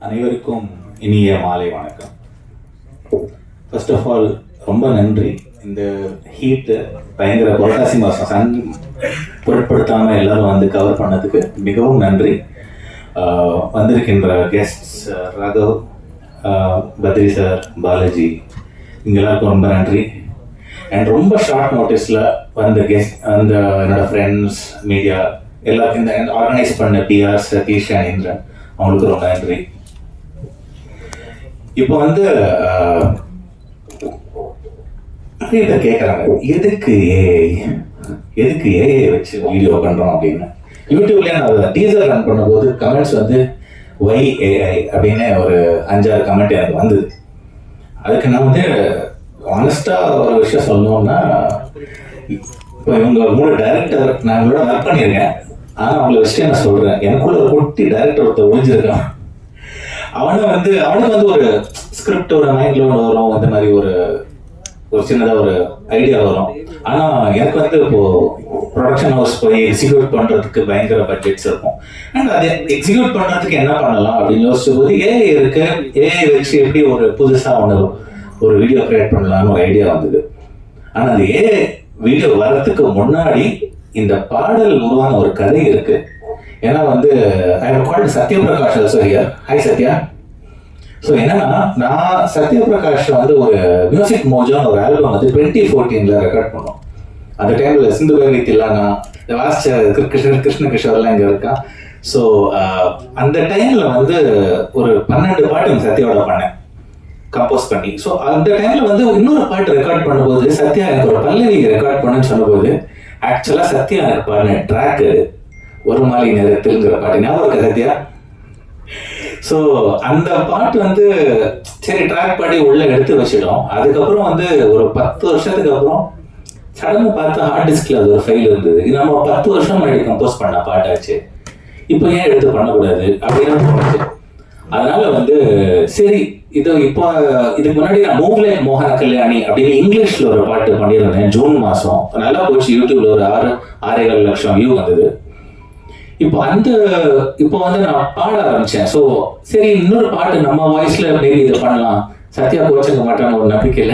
அனைவருக்கும் இனிய மாலை வணக்கம். ஃபர்ஸ்ட் ஆஃப் ஆல் ரொம்ப நன்றி. இந்த ஹீட்டு பயங்கர புரட்டாசி மாதம் சன் பொருட்படுத்தாமல் எல்லாரும் வந்து கவர் பண்ணதுக்கு மிகவும் நன்றி. வந்திருக்கின்ற கெஸ்ட்ஸ் ராகவ், பத்ரி சார், பாலாஜி, இங்கே எல்லாருக்கும் ரொம்ப நன்றி. அண்ட் ரொம்ப ஷார்ட் நோட்டீஸில் வந்த கெஸ்ட், அந்த என்னோட ஃப்ரெண்ட்ஸ், மீடியா எல்லாருக்கும் இந்த ஆர்கனைஸ் பண்ண பிஆர், சதீஷ் அண்ட் இந்திரன், அவங்களுக்கு ரொம்ப நன்றி. இப்போ வந்து இதை கேட்குறாங்க, எதுக்கு ஏஐ வச்சு வீடியோ பண்ணுறோம் அப்படின்னு. யூடியூப்லேயே நான் டீசர் ரன் பண்ணும்போது கமெண்ட்ஸ் வந்து ஒய் ஏஐ அப்படின்னு ஒரு 5-6 கமெண்ட் எனக்கு வந்தது. அதுக்கு நான் வந்து ஆனஸ்டாக ஒரு விஷயம் சொல்லணும்னா, இப்போ இவங்க 3 டைரக்டர் நான் இவங்களோட ஒர்க் பண்ணியிருக்கேன். ஆனால் அவங்கள வச்சுட்டு நான் சொல்கிறேன், எனக்குள்ள ஒரு குட்டி டைரக்டர் ஒருத்தர் ஒழிஞ்சிருக்கான். அவனுக்கு வந்து ஒரு ஸ்கிரிப்ட் ஒரு மைண்ட்ல ஒன்று வரும், இந்த மாதிரி ஒரு சின்னதாக ஒரு ஐடியா வரும். ஆனால் எனக்கு வந்து இப்போ ப்ரொடக்ஷன் ஹவுஸ் போய் எக்ஸிக்யூட் பண்ணுறதுக்கு பயங்கர பட்ஜெட்ஸ் இருக்கும். அண்ட் அதை எக்ஸிக்யூட் பண்ணுறதுக்கு என்ன பண்ணலாம் அப்படின்னு யோசிச்ச போது ஏஐ இருக்கு, ஏஐ வச்சு எப்படி ஒரு புதுசாக ஒரு வீடியோ கிரியேட் பண்ணலாம்னு ஒரு ஐடியா வந்தது. ஆனால் அந்த ஏஐ வீடியோ வர்றதுக்கு முன்னாடி இந்த பாடல் உருவான ஒரு கதை இருக்கு. ஏன்னா வந்து I have called Satyaprakash also here. Hi Satya. So என்னன்னா, நான் சத்யபிரகாஷ் வந்து ஒரு மியூசிக் மோஜோன்னு ஒரு ஆல்பம் வந்து 2014 ரெக்கார்ட் பண்ணோம். அந்த டைம்ல சிந்து பைரவி தில்லானா, கிருஷ்ண கிஷோர்லாம் இங்கே இருக்கான். ஸோ அந்த டைம்ல வந்து ஒரு 12 பாட்டு சத்யாவோட பண்ணேன், கம்போஸ் பண்ணி. ஸோ அந்த டைம்ல வந்து இன்னொரு பாட்டு ரெக்கார்ட் பண்ணும்போது சத்யா எனக்கு ஒரு பல்லவி ரெக்கார்ட் பண்ணுன்னு சொன்னபோது, ஆக்சுவலா சத்யா எனக்கு பாடின ட்ராக்கு ஒரு மாலை நேரத்தில்ங்கிற பாட்டு ஞாபகம் இருக்கா சத்யா? ஸோ அந்த பாட்டு வந்து சரி ட்ராக் பாடி உள்ள எடுத்து வச்சிடும். அதுக்கப்புறம் வந்து ஒரு 10 வருஷத்துக்கு அப்புறம் சடன்னு பார்த்தா ஹார்ட் டிஸ்க்ல அது ஒரு ஃபைல் இருந்தது. இது நம்ம 10 வருஷம் முன்னாடி கம்போஸ் பண்ண பாட்டாச்சு, இப்போ ஏன் எடுத்து பண்ணக்கூடாது அப்படின்னு தோணுச்சு. அதனால வந்து சரி இப்போ இதுக்கு முன்னாடி நான் மூவ் லைக் மோகன கல்யாணி அப்படின்னு இங்கிலீஷ்ல ஒரு பாட்டு பண்ணியிருந்தேன் ஜூன் மாசம். நல்லா போச்சு, யூடியூப்ல ஒரு 6.25 லட்சம் வியூ வந்தது. இப்போ வந்து நான் பாட ஆரம்பிச்சேன். ஸோ சரி இன்னொரு பாட்டு நம்ம வாய்ஸ்ல மேபி இதை பண்ணலாம், சத்யா கோச்சுக்க மாட்டான்னு ஒரு நம்பிக்கையில்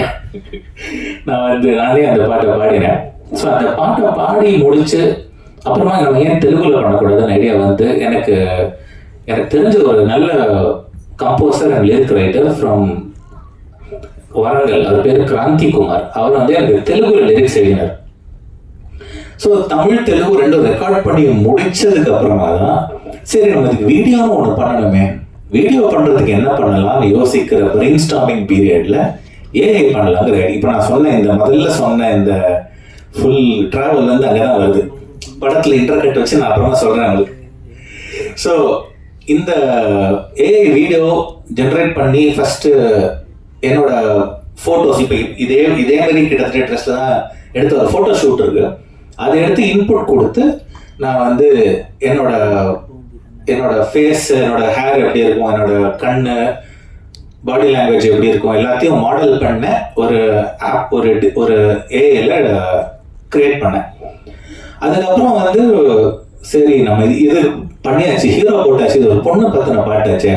நானே அந்த பாட்டை பாடினேன். ஸோ அந்த பாட்டை பாடி முடிச்சு அப்புறமா நம்ம ஏன் தெலுங்குல பண்ணக்கூடாதுன்னு ஐடியா வந்து எனக்கு தெரிஞ்ச ஒரு நல்ல composer and lyric writer from Warangal, அவர் பேர் கிராந்தி குமார். அவர் வந்து எனக்கு தெலுங்குல லிரிக்ஸ் எழுதினார். ஸோ தமிழ் தெலுங்கு ரெண்டும் ரெக்கார்ட் பண்ணி முடிச்சதுக்கு அப்புறமா தான் சரி நம்ம இதுக்கு வீடியோன்னு ஒன்று பண்ணணுமே, வீடியோ பண்ணுறதுக்கு என்ன பண்ணலாம்னு யோசிக்கிற பிரெயின் ஸ்டார்மிங் பீரியட்ல ஏஐ பண்ணலாங்கிற ஐடியா. இப்போ நான் முதல்ல சொன்ன இந்த ஃபுல் ட்ராவல் வந்து அங்கே தான் வருது. படத்தில் இன்டர்கட் வச்சு நான் அப்புறமா சொல்கிறேன் உங்களுக்கு. ஸோ இந்த ஏஐ வீடியோ ஜென்ரேட் பண்ணி ஃபர்ஸ்ட் என்னோட ஃபோட்டோஸ், இப்போ இதே மாதிரி கிட்டத்தட்ட ட்ரெஸ்ல தான் எடுத்த ஒரு ஃபோட்டோ ஷூட் இருக்கு, அதை எடுத்து இன்புட் கொடுத்து நான் வந்து என்னோட ஃபேஸ், என்னோட ஹேர் எப்படி இருக்கும், என்னோட கண்ணு, பாடி லாங்குவேஜ் எப்படி இருக்கும் எல்லாத்தையும் மாடல் பண்ண ஒரு ஆப் ஒரு ஏஐல கிரியேட் பண்ணேன். அதுக்கப்புறம் வந்து சரி நம்ம இது பண்ணியாச்சு, ஹீரோ போட்டாச்சு, இது ஒரு பொண்ணு பத்தின பாட்டாச்சு,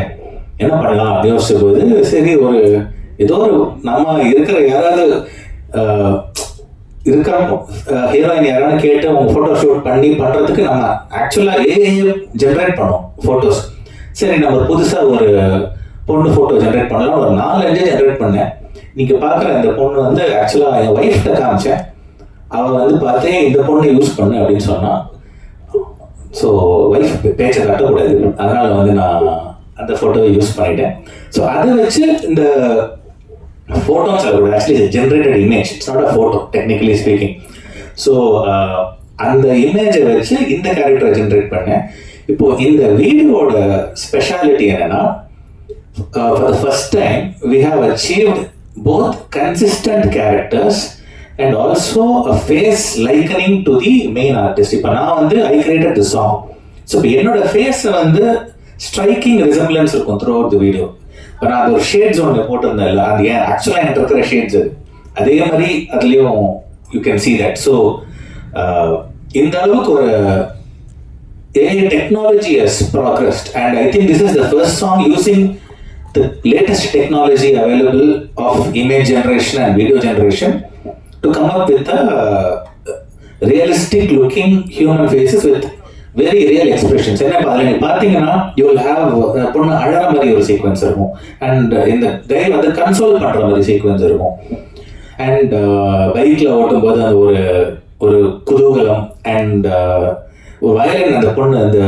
என்ன பண்ணலாம் அப்படின்னு யோசிச்ச போது சரி ஏதோ ஒரு நம்ம இருக்கிற யாராவது ஹீரோயின் யாராவது கேட்டு அவங்க ஃபோட்டோ ஷூட் பண்றதுக்கு நம்ம ஆக்சுவலா ஏஐ ஜென்ரேட் பண்ணோம் ஃபோட்டோஸ். சரி நம்ம புதுசாக ஒரு பொண்ணு ஃபோட்டோ ஜென்ரேட் பண்ணலாம், ஒரு 4-5 ஜென்ரேட் பண்ணேன். நீங்க பார்க்குற இந்த பொண்ணு வந்து ஆக்சுவலா என் ஒய்ஃப்ட காமிச்சேன். அவள் வந்து பார்த்தேன் இந்த பொண்ணை யூஸ் பண்ணு அப்படின்னு சொன்னா. ஸோ ஒய்ஃப் பேச்சை கட்டக்கூடாது, அதனால வந்து நான் அந்த ஃபோட்டோவை யூஸ் பண்ணிட்டேன். ஸோ அதை வச்சு இந்த photos actually generated image, it's not a photo technically speaking. So அந்த இமேஜை வச்சு இந்த கேரக்டரை ஜென்ரேட் பண்ணேன். இப்போ இந்த வீடியோட ஸ்பெஷாலிட்டி என்னன்னா, for the first time we have achieved both consistent characters and also a face likening to the main artist. இப்போ நான் வந்து I created the song. So இப்போ என்னோட ஃபேஸ் வந்து ஸ்ட்ரைக்கிங் ரிசம்பிளன்ஸ் இருக்கும் த்ரூ அவுட் தி வீடியோ. இப்போ நான் அது ஒரு ஷேட்ஸ் ஒன்று போட்டிருந்தேன் இல்லை, அது ஏன் ஆக்சுவலாக என்கிட்ட இருக்கிற ஷேட்ஸ் அதே மாதிரி அதுலேயும் you can see that. So இந்த அளவுக்கு ஒரு AI technology has progressed, and I think this is the first song using the latest technology available of image generation and video generation to come up with a realistic looking human faces with very real expressions. என்ன பார்த்தீங்கன்னா you will have பொண்ணு அழற மாதிரி ஒரு sequence இருக்கும், and இந்த கை வந்து console பண்ற மாதிரி சீக்வன்ஸ் இருக்கும், அண்ட் பைக்ல ஓட்டும் போது அந்த ஒரு குதூகலம், அண்ட் ஒரு வயலின் அந்த பொண்ணு அந்த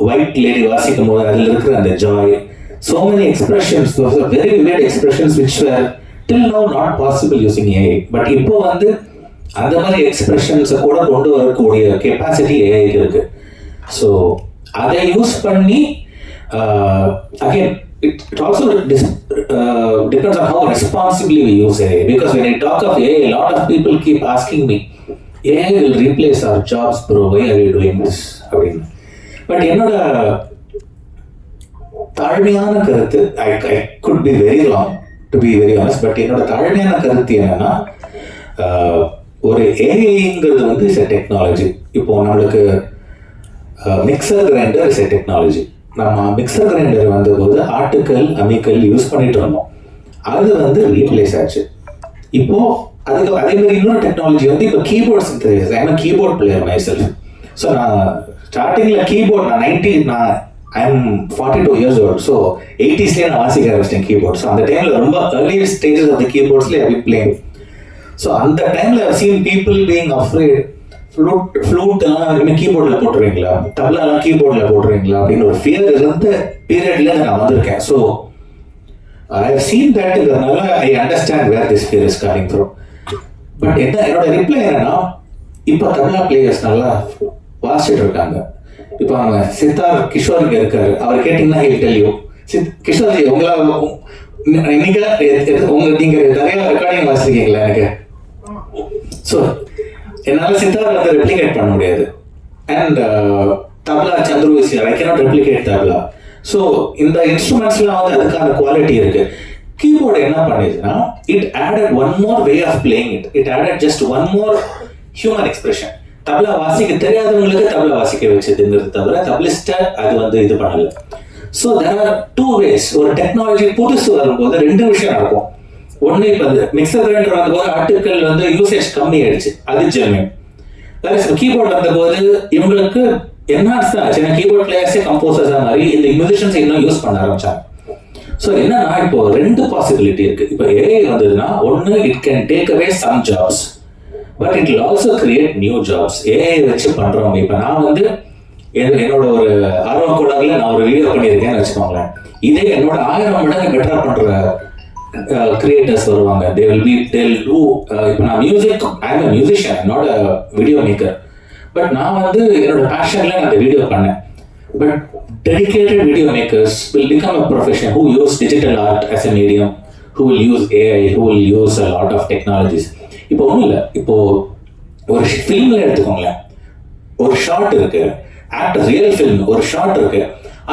ஒயிட் லேடி வாசிக்கும் போது அதில் இருக்கிற அந்த Joy, so many expressions, those are very weird expressions which were till now not possible using AI. But இப்போ வந்து அந்த மாதிரி எக்ஸ்பிரஷன்ஸை கூட கொண்டு வரக்கூடிய கெப்பாசிட்டி ஏஐக்கு இருக்கு. ஸோ அதை யூஸ் பண்ணி again it also depends on how responsibly we use AI, because when I talk of AI, a lot of people keep asking me, AI will replace our jobs bro, why are you doing this அப்படின்னு. But என்னோட தாழ்மையான கருத்து, I could be very wrong to be very honest, but என்னோட தாழ்மையான கருத்து என்னன்னா, ஒரு ஏஐங்கிறது வந்து இஸ் எ டெக்னாலஜி. இப்போ நம்மளுக்கு mixer grinder is a technology. நம்ம மிக்சர் கிரைண்டர் வந்தபோது ஆட்டுக்கல் அம்மிக்கல் யூஸ் பண்ணிட்டு இருந்தோம், அது வந்து ரீப்ளேஸ் ஆச்சு. இப்போ அதுக்கு அதே மாதிரி இன்னொரு டெக்னாலஜி வந்து இப்போ keyboard synthesizer. I am keyboard player myself. So நான் ஸ்டார்டிங்கில் கீபோர்ட் நான் I am 42 years old. So 80s நான் வாசிக்க ஆரம்பிச்சிட்டேன் கீபோர்ட். ஸோ அந்த டைமில் ரொம்ப earlier stages of the keyboardsலேயே ஐ பிளேயிங். ஸோ அந்த டைமில் I've seen people being afraid. Flute எல்லாம் கீபோர்டில் போட்டுருவீங்களா, தபலாலாம் கீபோர்டில் போட்டுருவீங்களா அப்படின்னு ஒரு ஃபியர் இருந்த பீரியட்ல நான் வந்திருக்கேன். ஸோ ஐ ஹவ் சீன் தட்ங்கிறதுனால I understand where this fear is coming from. But என்னோட ரிப்ளை என்னன்னா, இப்போ தபலா பிளேயர்ஸ் நல்லா வாசிச்சுட்டு இருக்காங்க. இப்போ அவங்க சித்தார் கிஷோர் இங்கே இருக்காரு, அவர் கேட்டீங்கன்னா ஹில் டெல் யூ, கிஷோர்ஜி உங்களால் நீங்க நிறைய ரெக்கார்டிங் வாசிச்சிருக்கீங்களா எனக்கு? ஸோ என்னால் சித்தார் வந்து ரெப்ளிகேட் பண்ண முடியாது, and tabla Chandru is I cannot replicate tabla. So இந்த இன்ஸ்ட்ருமெண்ட்ஸ்லாம் வந்து அதுக்கான குவாலிட்டி இருக்கு. கீபோர்டு என்ன பண்ணிதுன்னா, it added one more way of playing it added just one more human expression. Tabla வாசிக்க தெரியாதவங்களுக்கு தபலா வாசிக்க வச்சதுங்கிறது தவிர தபலிஸ்ட்டை அது வந்து இது பண்ணல. So there are two ways. ஒரு டெக்னாலஜி புதுசு வரும்போது ரெண்டு விஷயம் நடக்கும். ஒன்று, இப்போ மிக்சர் கிரைண்டர் வந்தபோது ஆர்டிக்கல் வந்து யூசேஜ் கம்மி ஆயிடுச்சு, அது ஜென்யூன். கீபோர்டு வந்தபோது இவங்களுக்கு என்ஹான்ஸ் தான் ஆச்சு, கீபோர்ட் பிளேயர்ஸே கம்போசர்ஸாக மாதிரி இந்த மியூசிஷியன்ஸ் இன்னும் யூஸ் பண்ண ஆரம்பிச்சாங்க. ஸோ என்னன்னா, இப்போ ரெண்டு பாசிபிலிட்டி இருக்கு. இப்போ ஏஐ வந்ததுன்னா, ஒன்று it can take away some jobs, but it will also create new jobs. AI வச்சு பண்றவங்க, இப்போ நான் வந்து என்னோட ஒரு ஆர்வம் கோளாறுல நான் ஒரு வீடியோ பண்ணியிருக்கேன்னு வச்சுக்கோங்களேன், இதே என்னோட 1000 மடங்கு பெட்டரா பண்ற கிரியேட்டர்ஸ் வருவாங்க. they'll do இப்போ நான் music, I am a musician, not a video maker, but நான் வந்து என்னோட பேஷன்ல நான் அந்த வீடியோ பண்ணேன். But dedicated video makers will become a profession who use digital art as a medium, who will use AI, who will use a lot of technologies. இப்போ ஒன்றும் இல்லை, இப்போ ஒரு ஃபிலிம்ல எடுத்துக்கோங்களேன், ஒரு ஷார்ட் இருக்கு, ஆக்டர் ரியல் ஃபிலிம் ஒரு ஷார்ட் இருக்கு,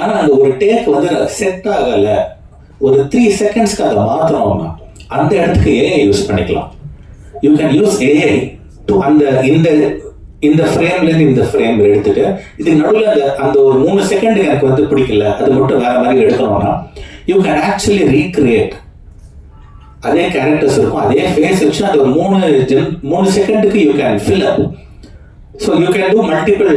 ஆனால் அந்த ஒரு டேக் வந்து செட் ஆகலை, ஒரு 3 செகண்ட்ஸ்க்கு அதை மாற்றணும்னா அந்த இடத்துக்கு ஏஐ யூஸ் பண்ணிக்கலாம். You can use AI to இந்த ஃப்ரேம்லேருந்து இந்த ஃப்ரேம் எடுத்துட்டு இதுக்கு நடுவில் அந்த ஒரு 3 செகண்ட் எனக்கு வந்து பிடிக்கல, அது மட்டும் வேற மாதிரி எடுக்கணும்னா யூ கேன் ஆக்சுவலி ரீக்ரியேட். அதே கேரக்டர்ஸ் இருக்கும், அதே ஃபேஸ் வச்சு அது ஒரு 3 செகண்டுக்கு you can fill up. So you can do multiple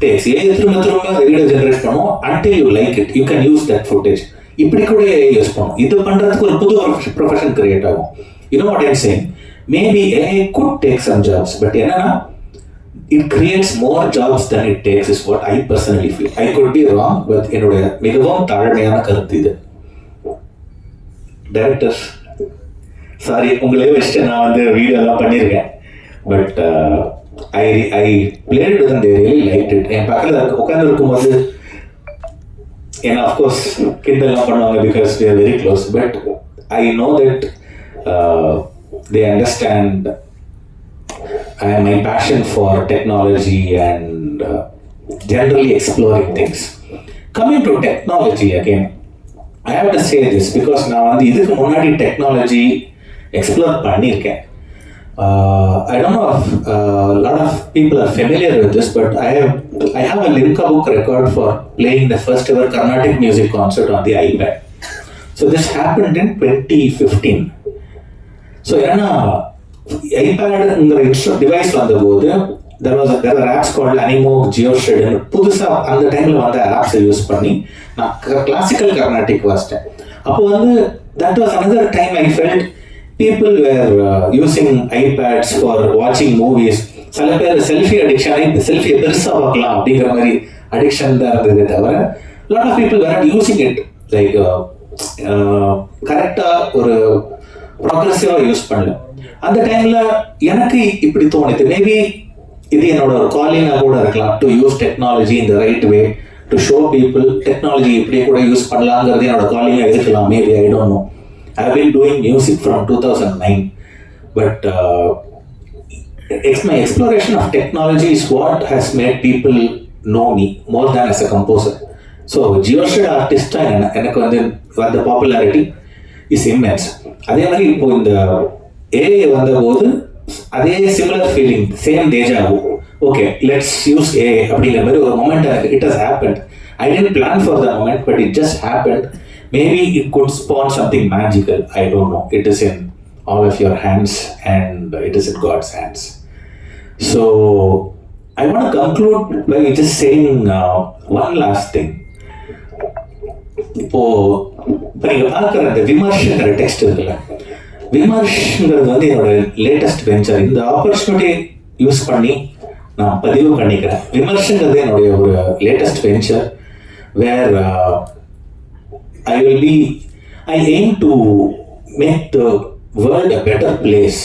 takes. AI திரும்ப வீடியோ ஜென்ரேட் பண்ணும் until you like it. You can use that footage. இப்படி கூட யூஸ் பண்ணும். இது பண்றதுக்கு ஒரு புது ப்ரொஃபஷன் கிரியேட் ஆகும். You know what I'm saying? Maybe AI could take some jobs, but என்னன்னா, it creates more jobs than it takes is what I personally feel. I could be wrong, but என்னோட மிகவும் தாழ்மையான கருத்து இது. Directors sorry, உங்களே வச்சுட்டு நான் வந்து வீடியோ எல்லாம் பண்ணியிருக்கேன், but I played with they really liked it. என் பக்கத்தில் உட்காந்து இருக்கும்போது ஏன்னா அஃப்கோர்ஸ் கிண்டெல்லாம் பண்ணுவாங்க because we are very close, but I know that they understand my passion for technology and generally exploring things. Coming to technology again, I have to say this because நான் வந்து இதுக்கு முன்னாடி டெக்னாலஜி எக்ஸ்ப்ளோர் பண்ணியிருக்கேன். I don't know if a lot of people are familiar with this, but I have a Limca book record for playing the first ever Carnatic music concert on the iPad. So this happened in 2015. So ஏன்னா ஐபேடுங்கிற device வந்தபோது there were apps called Animo, GeoShred. புதுசாக அந்த டைமில் வந்த ஆப்ஸை use பண்ணி நான் classical Carnatic வாசித்தேன். அப்போ வந்து that was another time I felt people were using iPads for watching movies. சில பேர் செல்ஃபி அடிக்ஷனை செல்ஃபியை பெருசாக பார்க்கலாம் அப்படிங்கிற மாதிரி அடிக்ஷன் தான் இருந்ததே தவிர lot of people were not using it like கரெக்டாக ஒரு ப்ராக்ரெசிவாக யூஸ் பண்ணல. அந்த டைமில் எனக்கு இப்படி தோணுது, மேபி இது என்னோட ஒரு காலிங்காக கூட இருக்கலாம், to use technology in the right way to show people technology இப்படி கூட யூஸ் பண்ணலாங்கிறது என்னோட காலிங்காக இருக்கலாம். Maybe I don't know. I have been doing music from 2009, but my exploration of technology is what has made people know me more than as a composer. So GeoShred artist எனக்கு வந்து the popularity is immense. அதே மாதிரி இப்போ இந்த AI வந்தபோது அதே similar feeling, same deja vu. Okay, let's use AI அப்படிங்கிற மாதிரி ஒரு மொமெண்ட் எனக்கு it has happened. I didn't plan for that moment, but it just happened. Maybe it could spawn something magical. I don't know. It is in all of your hands and it is in God's hands. So I want to conclude by just saying one last thing. இப்போ நீங்க பார்க்குற இந்த விமர்ஷங்கிற text இருக்குல்ல, விமர்ஷங்கிறது வந்து என்னோட latest venture. இந்த opportunity use பண்ணி நான் பதிவு பண்ணிக்கிறேன். விமர்ஷங்கிறது என்னுடைய ஒரு latest venture where I aim to make the world a better place.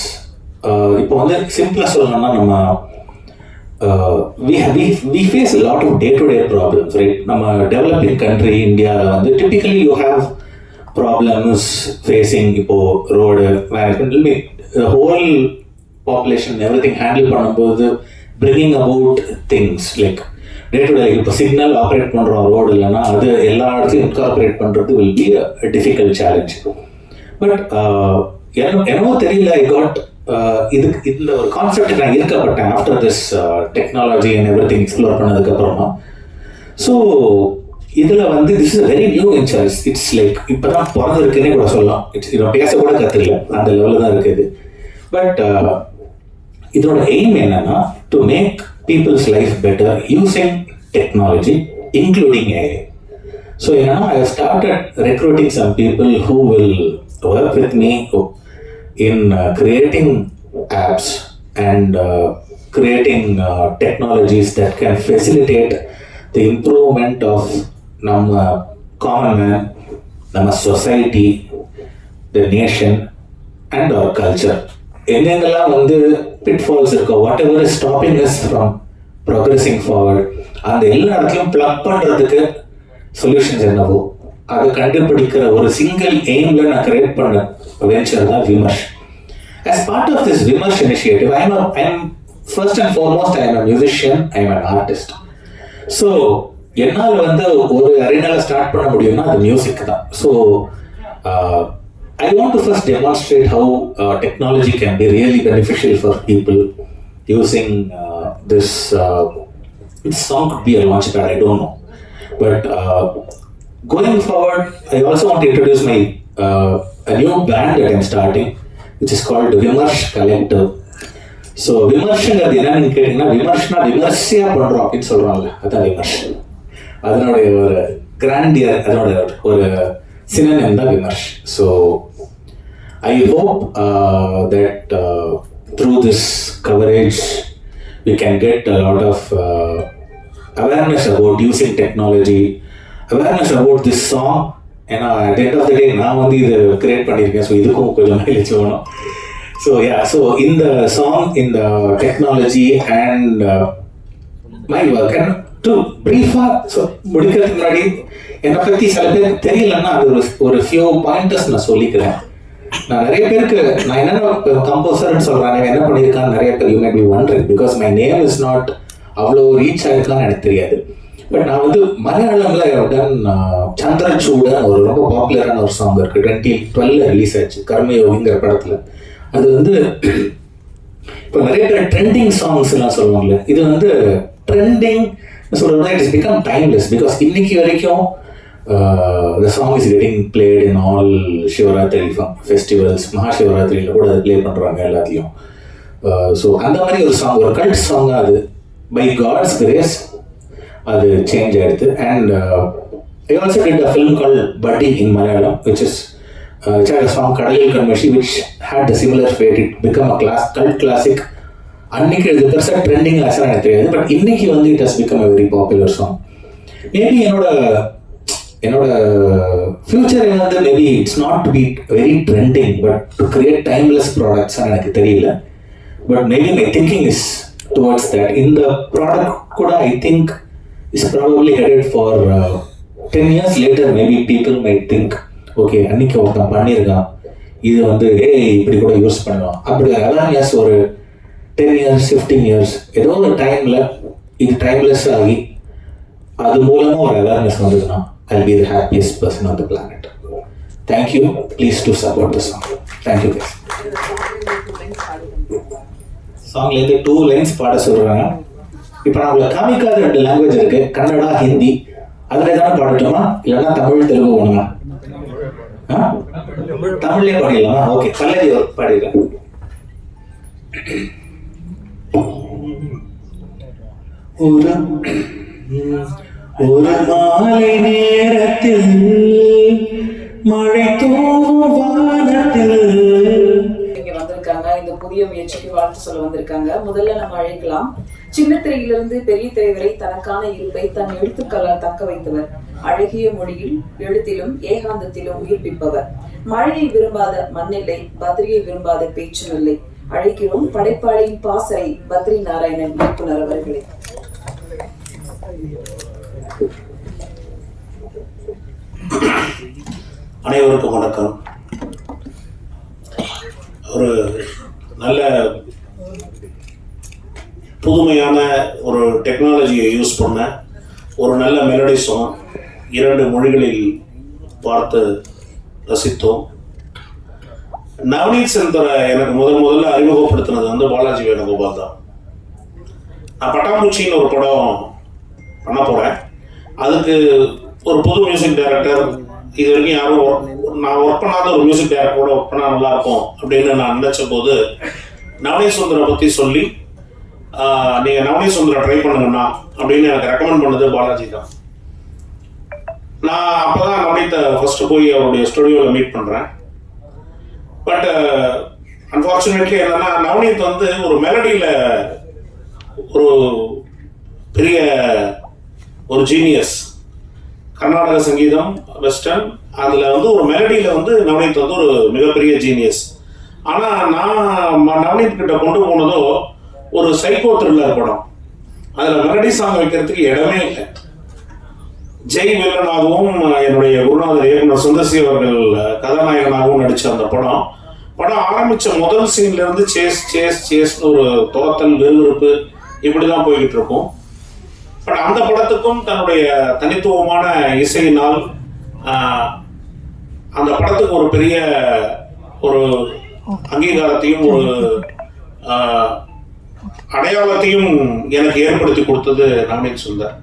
இப்போ வந்து சிம்பிளாக சொல்லணும்னா நம்ம we face a lot of day-to-day problems, right? நம்ம டெவலப்பிங் கண்ட்ரி இந்தியாவில் வந்து typically you have problems facing இப்போ road management, whole population everything handle பண்ணும்போது bringing about things like day to day. இப்போ சிக்னல் ஆப்ரேட் பண்ணுறோம் ரோடு இல்லைன்னா அது எல்லா இடத்தையும் இன்கார்பரேட் பண்ணுறது will be a difficult challenge. But என்னவோ தெரியல, ஐ காட் இதுக்கு இந்த ஒரு கான்செப்ட் நான் ஈர்க்கப்பட்டேன் after this technology and every thing explore பண்ணதுக்கப்புறமா. ஸோ இதில் வந்து this is very new in charge. It's like இப்போ தான் பிறந்திருக்குன்னே கூட சொல்லலாம். இட்ஸ் இதை பேச கூட கற்றுக்கல, அந்த லெவலில் தான் இருக்குது. பட் இதோட எய்ம் என்னன்னா to make people's life better using technology, including AI. So, I have started recruiting some people who will work with me in creating apps and creating technologies that can facilitate the improvement of nama common man, nama society, the nation and our culture. எங்கெங்கெல்லாம் வந்து pitfalls இருக்கோ, whatever is stopping us from progressing forward, அந்த எல்லா இடத்துலையும் plug பண்ணுறதுக்கு solutions என்னவோ அதை கண்டுபிடிக்கிற ஒரு சிங்கிள் எய்ம்ல நான் கிரியேட் பண்ண வெஞ்சர் தான் விமர்ஷ். As part of this Vimarsh initiative, I am first and foremost, I am a musician, I am an artist. So என்னால் வந்து ஒரு அரேனால ஸ்டார்ட் பண்ண முடியும்னா அது மியூசிக் தான். So I want to first demonstrate how technology can be really beneficial for people using this. This song could be a launchpad, I don't know. But going forward, I also want to introduce a new band that I'm starting, which is called Vimarsh Collective. So விமர்ஷங்கிறது என்னன்னு கேட்டீங்கன்னா, விமர்ஷனா விமர்சையா பண்றோம் அப்படின்னு சொல்றாங்கல்ல, அதான் விமர்ஷ். அதனுடைய ஒரு grandeur, அதனோட ஒரு synonym தான் விமர்ஷ். So I hope that through this coverage we can get a lot of awareness about using technology, awareness about this song. ஏன்னா at the end of the day நான் வந்து இதை கிரியேட் பண்ணியிருக்கேன், ஸோ இதுக்கும் கொஞ்சம் மைலேஜ் வேணும். So so இந்த song, இந்த technology and my work and to ப்ரீஃபாக ஸோ முடிக்கிறதுக்கு முன்னாடி என்னை பற்றி சில பேருக்கு தெரியலன்னா அது ஒரு ஃபியூ பாயிண்டர்ஸ் நான் சொல்லிக்கிறேன். நான் நிறைய பேருக்கு நான் என்னென்ன கம்போசர்னு சொல்கிறேன், என்ன பண்ணியிருக்கான்னு நிறைய பேர் you may be wondering, because my name is not அவ்வளோ ரீச் ஆகிருக்கான்னு எனக்கு தெரியாது. பட் நான் வந்து மலையாளமில் டன் சந்திரச்சூடன் ஒரு ரொம்ப பாப்புலரான ஒரு சாங் இருக்குது, 2012 ரிலீஸ் ஆச்சு, கர்மயோகிங்கிற படத்தில். அது வந்து இப்போ நிறைய பேர் ட்ரெண்டிங் சாங்ஸ் எல்லாம் சொல்லுவாங்கல்ல, இது வந்து ட்ரெண்டிங் சொல்றதுனா it is become timeless. Because இன்னைக்கு வரைக்கும் the song is getting played in all Shivaratri festivals, மகாசிவராத்திரியில் கூட அது ப்ளே பண்ணுறாங்க எல்லாத்தையும். ஸோ அந்த மாதிரி ஒரு சாங், ஒரு கல்ட் சாங்காக அது பை காட்ஸ் கிரேஸ் அது சேஞ்ச் ஆகிடுது. And I also did a film called Buddy in Malayalam, which is which had a song Kadalil Kanmashi, which had a similar fate. It became a cult classic. அன்னைக்கு இது பெருசாக trending ஆச்சுன்னா எனக்கு தெரியாது, but இன்னைக்கு வந்து it has become a very popular song. Maybe என்னோட future வந்து maybe it's not to be very trending but to create timeless products எனக்கு தெரியல. But maybe my thinking is towards that. இந்த ப்ராடக்ட் கூட I think is probably headed for 10 years later maybe people might think okay அன்னைக்கு ஒருத்தன் பண்ணியிருக்கான், இது வந்து இப்படி கூட யூஸ் பண்ணலாம். அப்படி அவேர்னஸ் ஒரு 10 years 15 years ஏதோ ஒரு டைமில் இது டைம்லெஸ் ஆகி அது மூலமாக ஒரு அவேர்னஸ் வந்ததுன்னா I'll be the happiest person on the planet. Thank you. Please do support the song. Thank you guys. சாங்லேருந்து 2 lines பாட சொல்கிறாங்க. இப்போ நான் உங்களை காமிக்காத 2 லாங்குவேஜ் இருக்குது, கன்னடா ஹிந்தி. அதில் எதாவது பாடட்டுமா இல்லைன்னா தமிழ் தெலுங்கு ஒன்றுமா? தமிழ்லேயே பாடிடலாமா? ஓகே, பல்லவி பாடிடுறேன். ஒரு மாலை நேரத்தில் மழை தூவும் வானத்தில் இங்க வந்திருக்காங்க. இந்த புதிய முயற்சிக்கு வாழ்த்து சொல்ல வந்திருக்காங்க. முதல்ல நம்ம அழைக்கலாம். சின்ன திரையிலிருந்து பெரிய திரை வரை தனக்கான இருப்பை தன் எழுத்துக்களால் தக்க வைத்தவர். அழகிய மொழியில் எழுத்திலும் ஏகாந்தத்திலும் உயிர்ப்பிப்பவர். மழையை விரும்பாத மண்ணில்லை, பத்ரியை விரும்பாத பேச்சும் இல்லை. அழைக்கிறோம் படைப்பாளியின் பாசறை பத்ரி நாராயணன் இயக்குனர் அவர்களே. அனைவருக்கும் வணக்கம். ஒரு நல்ல புதுமையான ஒரு டெக்னாலஜியை யூஸ் பண்ண ஒரு நல்ல மெலடி சாங் 2 மொழிகளில் பார்த்து ரசித்தோம். நவநீத் சென்தரை எனக்கு முதல்ல அறிமுகப்படுத்தினது வந்து பாலாஜி வேணுகோபால் தான். நான் பட்டாம்பூச்சின்னு ஒரு படம் பண்ண போகிறேன். அதுக்கு ஒரு புது மியூசிக் டைரக்டர், இது வரைக்கும் யாரும் நான் ஒர்க் பண்ணாத ஒரு மியூசிக் டைரக்டரோட ஒர்க் பண்ணால் நல்லாயிருக்கும் அப்படின்னு நான் நினச்ச போது நவநீத் சுந்தரை பற்றி சொல்லி நீங்கள் நவநீத் சுந்தரை ட்ரை பண்ணுங்கண்ணா அப்படின்னு எனக்கு ரெக்கமெண்ட் பண்ணது பாலாஜி தான். நான் அப்போ தான் நவநீத்தை ஃபஸ்ட்டு போய் அவருடைய ஸ்டுடியோவில் மீட் பண்ணுறேன். பட் அன்ஃபார்ச்சுனேட்லி என்னன்னா நவநீத் வந்து ஒரு மெலடியில் ஒரு பெரிய ஒரு ஜீனியஸ். கர்நாடக சங்கீதம், வெஸ்டர்ன், அதில் வந்து ஒரு மெலடியில் வந்து நவநீத் வந்து ஒரு மிகப்பெரிய ஜீனியஸ். ஆனால் நான் நவநீத் கிட்ட கொண்டு போனதோ ஒரு சைக்கோ த்ரில்லர் படம். அதில் மெலடி சாங் வைக்கிறதுக்கு இடமே இல்லை. ஜெய் வில்லனாகவும் என்னுடைய குருநாதர் இயக்குனர் சுந்தர்சி அவர்கள் கதாநாயகனாகவும் நடித்த அந்த படம் ஆரம்பித்த முதல் சீன்லேருந்து சேஸ்னு ஒரு துரத்தல், விறுவிறுப்பு இப்படி தான் போய்கிட்டு இருக்கும். பட் அந்த படத்துக்கும் தன்னுடைய தனித்துவமான இசையினால் அந்த படத்துக்கு ஒரு பெரிய ஒரு அங்கீகாரத்தையும் ஒரு அடையாளத்தையும் எனக்கு ஏற்படுத்தி கொடுத்தது நவநீத் சுந்தர்.